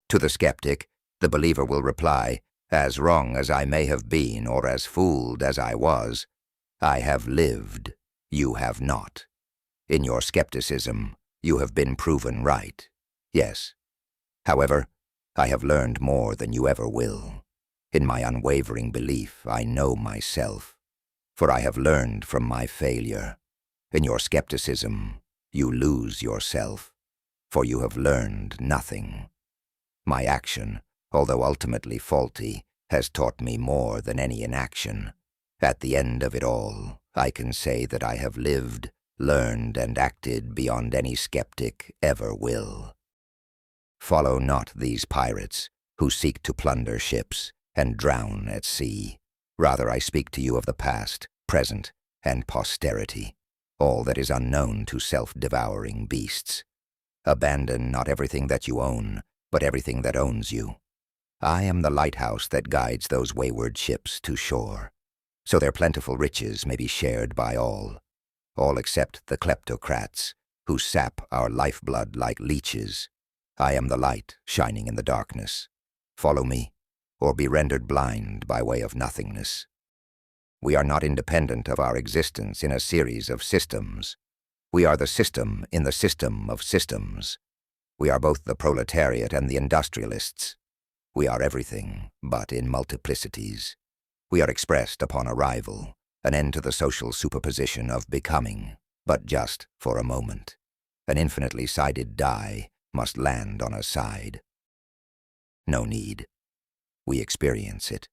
To the skeptic, the believer will reply, as wrong as I may have been or as fooled as I was, I have lived, you have not. In your skepticism, you have been proven right. Yes. However, I have learned more than you ever will. In my unwavering belief, I know myself, for I have learned from my failure. In your skepticism, you lose yourself, for you have learned nothing. My action, although ultimately faulty, has taught me more than any inaction. At the end of it all, I can say that I have lived, learned, and acted beyond any skeptic ever will. Follow not these pirates, who seek to plunder ships and drown at sea. Rather I speak to you of the past, present, and posterity, all that is unknown to self-devouring beasts. Abandon not everything that you own, but everything that owns you. I am the lighthouse that guides those wayward ships to shore, so their plentiful riches may be shared by all except the kleptocrats, who sap our lifeblood like leeches. I am the light shining in the darkness. Follow me, or be rendered blind by way of nothingness. We are not independent of our existence in a series of systems. We are the system in the system of systems. We are both the proletariat and the industrialists. We are everything, but in multiplicities. We are expressed upon arrival, an end to the social superposition of becoming, but just for a moment. An infinitely sided die must land on a side. No need. We experience it.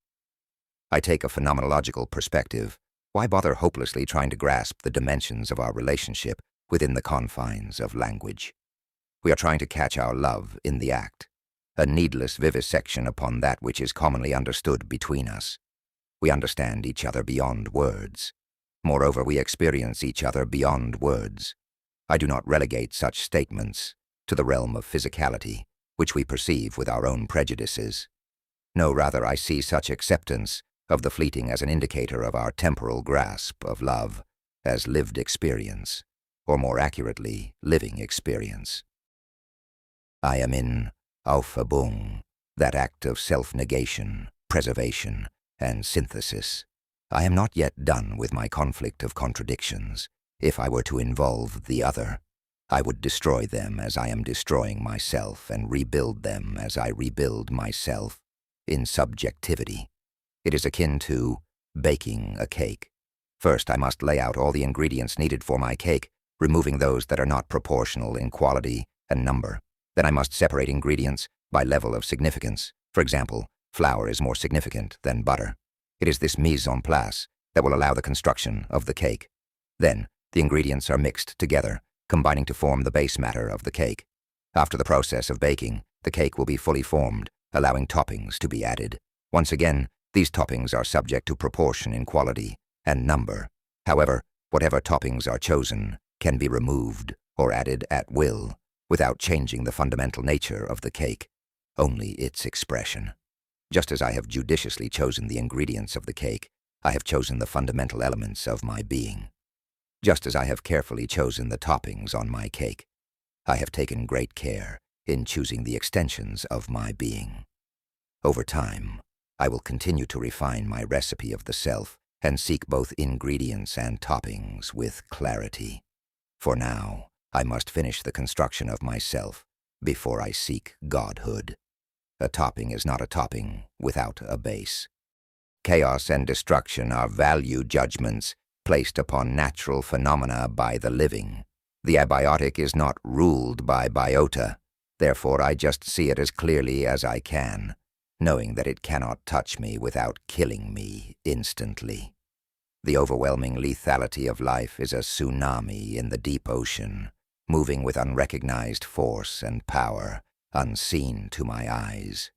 I take a phenomenological perspective. Why bother hopelessly trying to grasp the dimensions of our relationship within the confines of language? We are trying to catch our love in the act, a needless vivisection upon that which is commonly understood between us. We understand each other beyond words. Moreover, we experience each other beyond words. I do not relegate such statements to the realm of physicality, which we perceive with our own prejudices. No, rather I see such acceptance of the fleeting as an indicator of our temporal grasp of love as lived experience, or more accurately, living experience. I am in Aufhebung, that act of self-negation, preservation, and synthesis. I am not yet done with my conflict of contradictions. If I were to involve the other, I would destroy them as I am destroying myself and rebuild them as I rebuild myself in subjectivity. It is akin to baking a cake. First, I must lay out all the ingredients needed for my cake, removing those that are not proportional in quality and number. Then I must separate ingredients by level of significance. For example, flour is more significant than butter. It is this mise en place that will allow the construction of the cake. Then, the ingredients are mixed together, combining to form the base matter of the cake. After the process of baking, the cake will be fully formed, allowing toppings to be added. Once again, these toppings are subject to proportion in quality and number. However, whatever toppings are chosen can be removed or added at will without changing the fundamental nature of the cake, only its expression. Just as I have judiciously chosen the ingredients of the cake, I have chosen the fundamental elements of my being. Just as I have carefully chosen the toppings on my cake, I have taken great care in choosing the extensions of my being. Over time, I will continue to refine my recipe of the self and seek both ingredients and toppings with clarity. For now, I must finish the construction of myself before I seek godhood. A topping is not a topping without a base. Chaos and destruction are value judgments placed upon natural phenomena by the living. The abiotic is not ruled by biota, therefore I just see it as clearly as I can, knowing that it cannot touch me without killing me instantly. The overwhelming lethality of life is a tsunami in the deep ocean, moving with unrecognized force and power, unseen to my eyes.